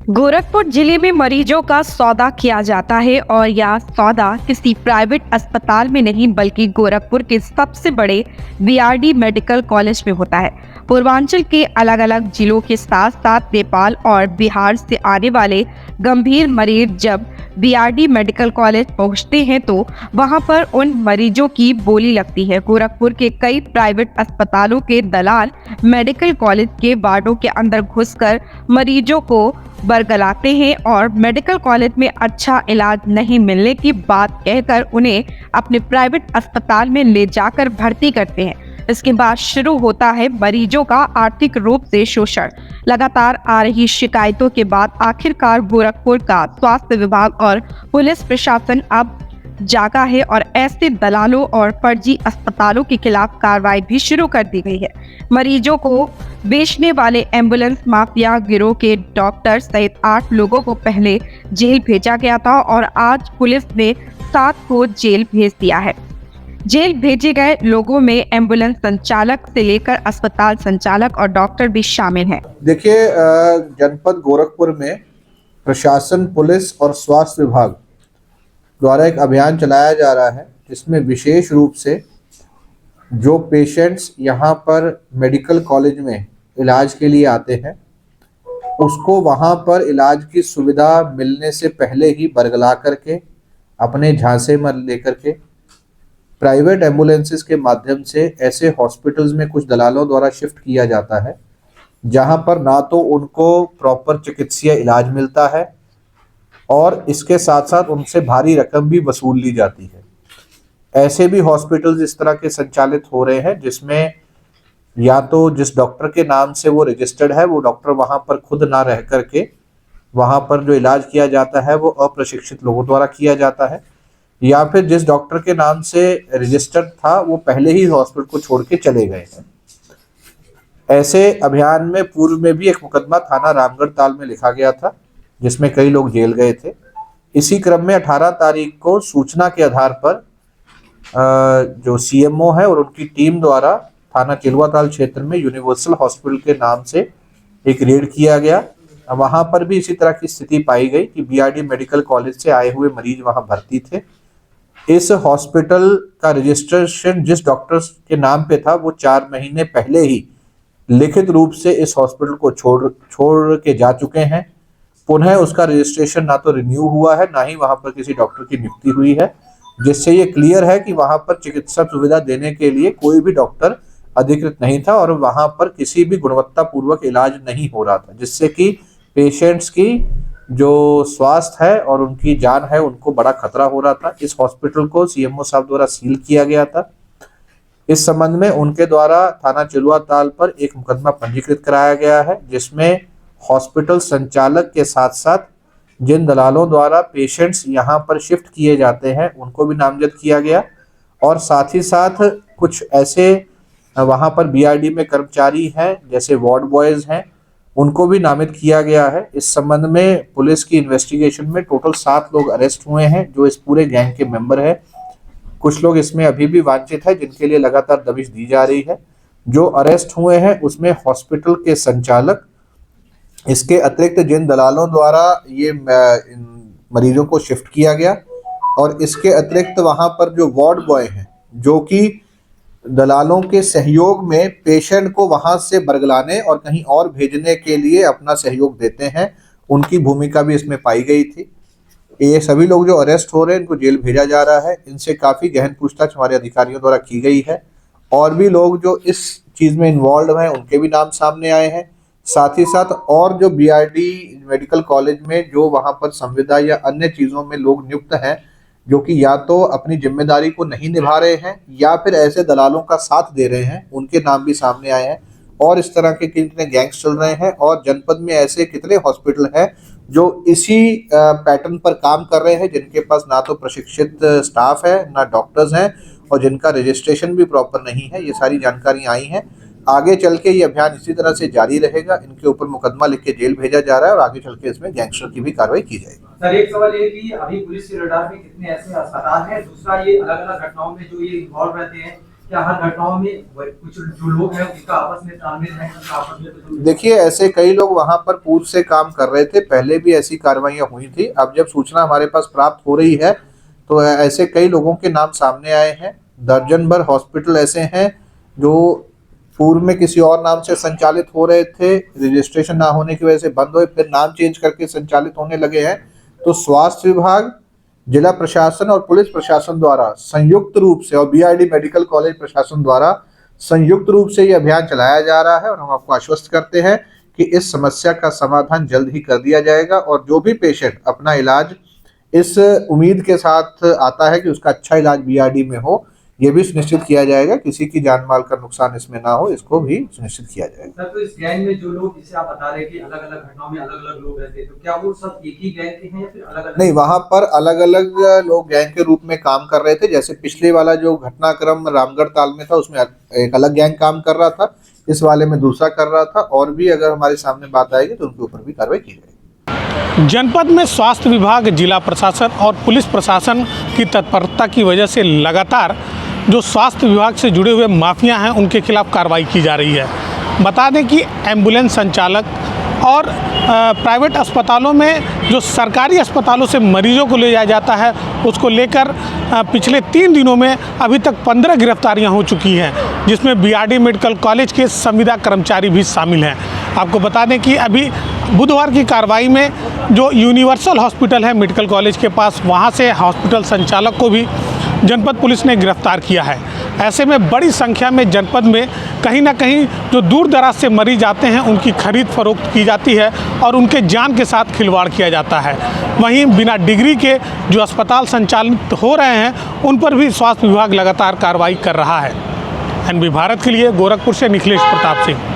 गोरखपुर जिले में मरीजों का सौदा किया जाता है और यह सौदा किसी प्राइवेट अस्पताल में नहीं बल्कि गोरखपुर के सबसे बड़े बीआरडी मेडिकल कॉलेज में होता है। पूर्वांचल के अलग अलग जिलों के साथ साथ नेपाल और बिहार से आने वाले गंभीर मरीज जब बीआरडी मेडिकल कॉलेज पहुंचते हैं तो वहां पर उन मरीजों की बोली लगती है। गोरखपुर के कई प्राइवेट अस्पतालों के दलाल मेडिकल कॉलेज के वार्डों के अंदर घुसकर मरीजों को बरगलाते हैं और मेडिकल कॉलेज में अच्छा इलाज नहीं मिलने की बात कहकर उन्हें अपने प्राइवेट अस्पताल में ले जाकर भर्ती करते हैं। इसके बाद शुरू होता है मरीजों का आर्थिक रूप से शोषण। लगातार आ रही शिकायतों के बाद आखिरकार गोरखपुर का स्वास्थ्य विभाग और पुलिस प्रशासन अब जागा है और ऐसे दलालों और फर्जी अस्पतालों के खिलाफ कार्रवाई भी शुरू कर दी गई है। मरीजों को बेचने वाले एम्बुलेंस माफिया गिरोह के डॉक्टर सहित 8 लोगों को पहले जेल भेजा गया था और आज पुलिस ने 7 को जेल भेज दिया है। जेल भेजे गए लोगों में एम्बुलेंस संचालक से लेकर अस्पताल संचालक और डॉक्टर भी शामिल हैं। देखिए, जनपद गोरखपुर में प्रशासन, पुलिस और स्वास्थ्य विभाग द्वारा एक अभियान चलाया जा रहा है जिसमें विशेष रूप से जो पेशेंट्स यहाँ पर मेडिकल कॉलेज में इलाज के लिए आते हैं उसको वहाँ पर इलाज की सुविधा मिलने से पहले ही बरगला करके अपने झांसे में लेकर के प्राइवेट एम्बुलेंसेस के माध्यम से ऐसे हॉस्पिटल्स में कुछ दलालों द्वारा शिफ्ट किया जाता है जहाँ पर ना तो उनको प्रॉपर चिकित्सीय इलाज मिलता है और इसके साथ साथ उनसे भारी रकम भी वसूल ली जाती है। ऐसे भी हॉस्पिटल्स इस तरह के संचालित हो रहे हैं जिसमें या तो जिस डॉक्टर के नाम से वो रजिस्टर्ड है वो डॉक्टर वहां पर खुद ना रह करके वहां पर जो इलाज किया जाता है वो अप्रशिक्षित लोगों द्वारा किया जाता है, या फिर जिस डॉक्टर के नाम से रजिस्टर्ड था वो पहले ही हॉस्पिटल को छोड़ के चले गए हैं। ऐसे अभियान में पूर्व में भी एक मुकदमा थाना रामगढ़ ताल में लिखा गया था जिसमें कई लोग जेल गए थे। इसी क्रम में 18 तारीख को सूचना के आधार पर जो सीएमओ है और उनकी टीम द्वारा थाना चिलवाताल क्षेत्र में यूनिवर्सल हॉस्पिटल के नाम से एक रेड किया गया। वहां पर भी इसी तरह की स्थिति पाई गई कि बीआरडी मेडिकल कॉलेज से आए हुए मरीज वहां भर्ती थे। इस हॉस्पिटल का रजिस्ट्रेशन जिस डॉक्टर के नाम पे था वो 4 महीने पहले ही लिखित रूप से इस हॉस्पिटल को छोड़ के जा चुके हैं। पुनः उसका रजिस्ट्रेशन ना तो रिन्यू हुआ है ना ही वहां पर किसी डॉक्टर की नियुक्ति हुई है, जिससे ये क्लियर है कि वहां पर चिकित्सा सुविधा देने के लिए कोई भी डॉक्टर अधिकृत नहीं था और वहां पर किसी भी गुणवत्ता पूर्वक इलाज नहीं हो रहा था, जिससे कि पेशेंट्स की जो स्वास्थ्य है और उनकी जान है उनको बड़ा खतरा हो रहा था। इस हॉस्पिटल को सीएमओ साहब द्वारा सील किया गया था। इस संबंध में उनके द्वारा थाना चिलवाताल पर एक मुकदमा पंजीकृत कराया गया है जिसमें हॉस्पिटल संचालक के साथ साथ जिन दलालों द्वारा पेशेंट्स यहाँ पर शिफ्ट किए जाते हैं उनको भी नामजद किया गया और साथ ही साथ कुछ ऐसे वहाँ पर बीआरडी में कर्मचारी हैं जैसे वार्ड बॉयज हैं उनको भी नामित किया गया है। इस संबंध में पुलिस की इन्वेस्टिगेशन में टोटल 7 लोग अरेस्ट हुए हैं जो इस पूरे गैंग के मेंबर है। कुछ लोग इसमें अभी भी वांछित है जिनके लिए लगातार दबिश दी जा रही है। जो अरेस्ट हुए हैं उसमें हॉस्पिटल के संचालक, इसके अतिरिक्त जिन दलालों द्वारा ये मरीजों को शिफ्ट किया गया और इसके अतिरिक्त वहां पर जो वार्ड बॉय हैं जो कि दलालों के सहयोग में पेशेंट को वहां से बरगलाने और कहीं और भेजने के लिए अपना सहयोग देते हैं, उनकी भूमिका भी इसमें पाई गई थी। ये सभी लोग जो अरेस्ट हो रहे हैं इनको जेल भेजा जा रहा है। इनसे काफ़ी गहन पूछताछ हमारे अधिकारियों द्वारा की गई है और भी लोग जो इस चीज़ में इन्वॉल्व हैं उनके भी नाम सामने आए हैं। साथ ही साथ और जो बीआरडी मेडिकल कॉलेज में जो वहाँ पर संविदा या अन्य चीज़ों में लोग नियुक्त हैं जो कि या तो अपनी जिम्मेदारी को नहीं निभा रहे हैं या फिर ऐसे दलालों का साथ दे रहे हैं, उनके नाम भी सामने आए हैं। और इस तरह के कितने गैंग्स चल रहे हैं और जनपद में ऐसे कितने हॉस्पिटल हैं जो इसी पैटर्न पर काम कर रहे हैं, जिनके पास ना तो प्रशिक्षित स्टाफ है ना डॉक्टर्स हैं और जिनका रजिस्ट्रेशन भी प्रॉपर नहीं है। ये सारी जानकारी आई हैं। आगे चल के ये अभियान इसी तरह से जारी रहेगा। इनके ऊपर मुकदमा लिख के जेल भेजा जा रहा है और आगे चल के इसमें गैंगस्टर की भी कार्रवाई की जाएगी। सर, एक सवाल ये कि अभी पुलिस के रडार में कितने ऐसे अस्पताल हैं, दूसरा ये अलग अलग घटनाओं में जो ये इन्वॉल्व रहते हैं, क्या हर घटनाओं में कुछ जो लोग हैं उनका आपस में तालमेल है, उनका आपस में कुछ देखिए, ऐसे कई लोग वहां पर पूर्व से काम कर रहे थे, पहले भी ऐसी कार्रवाइयां हुई थी। अब जब सूचना हमारे पास प्राप्त हो रही है तो ऐसे कई लोगों के नाम सामने आए हैं। दर्जन भर हॉस्पिटल ऐसे हैं जो पूर्व में किसी और नाम से संचालित हो रहे थे, रजिस्ट्रेशन ना होने की वजह से बंद हुए, फिर नाम चेंज करके संचालित होने लगे हैं। तो स्वास्थ्य विभाग, जिला प्रशासन और पुलिस प्रशासन द्वारा संयुक्त रूप से और बीआरडी मेडिकल कॉलेज प्रशासन द्वारा संयुक्त रूप से ये अभियान चलाया जा रहा है और हम आपको आश्वस्त करते हैं कि इस समस्या का समाधान जल्द ही कर दिया जाएगा और जो भी पेशेंट अपना इलाज इस उम्मीद के साथ आता है कि उसका अच्छा इलाज बीआरडी में हो, ये भी सुनिश्चित किया जाएगा, किसी की जान माल का नुकसान इसमें ना हो, इसको भी सुनिश्चित किया जाएगा। सर, तो इस गैंग में जो लोग, जिसे आप बता रहे हैं कि अलग अलग घटनाओं में अलग अलग लोग रहते हैं, तो क्या वो सब एक ही गैंग के हैं या फिर अलग अलग? नहीं, वहां पर अलग अलग लोग गैंग के रूप में काम कर रहे थे। जैसे पिछले वाला जो घटनाक्रम रामगढ़ ताल में था उसमें एक अलग गैंग काम कर रहा था, इस वाले में दूसरा कर रहा था, और भी अगर हमारे सामने बात आएगी तो उनके ऊपर भी कार्रवाई की जाएगी। जनपद में स्वास्थ्य विभाग, जिला प्रशासन और पुलिस प्रशासन की तत्परता की वजह से लगातार जो स्वास्थ्य विभाग से जुड़े हुए माफिया हैं उनके खिलाफ कार्रवाई की जा रही है। बता दें कि एम्बुलेंस संचालक और प्राइवेट अस्पतालों में जो सरकारी अस्पतालों से मरीजों को ले जाया जाता है उसको लेकर पिछले 3 दिनों में अभी तक 15 गिरफ्तारियां हो चुकी हैं, जिसमें बीआरडी मेडिकल कॉलेज के संविदा कर्मचारी भी शामिल हैं। आपको बता दें कि अभी बुधवार की कार्रवाई में जो यूनिवर्सल हॉस्पिटल है मेडिकल कॉलेज के पास, वहाँ से हॉस्पिटल संचालक को भी जनपद पुलिस ने गिरफ्तार किया है। ऐसे में बड़ी संख्या में जनपद में कहीं ना कहीं जो दूर दराज से मरीज आते हैं उनकी खरीद फरोख्त की जाती है और उनके जान के साथ खिलवाड़ किया जाता है। वहीं बिना डिग्री के जो अस्पताल संचालित हो रहे हैं उन पर भी स्वास्थ्य विभाग लगातार कार्रवाई कर रहा है। एनबी भारत के लिए गोरखपुर से निखिलेश प्रताप सिंह।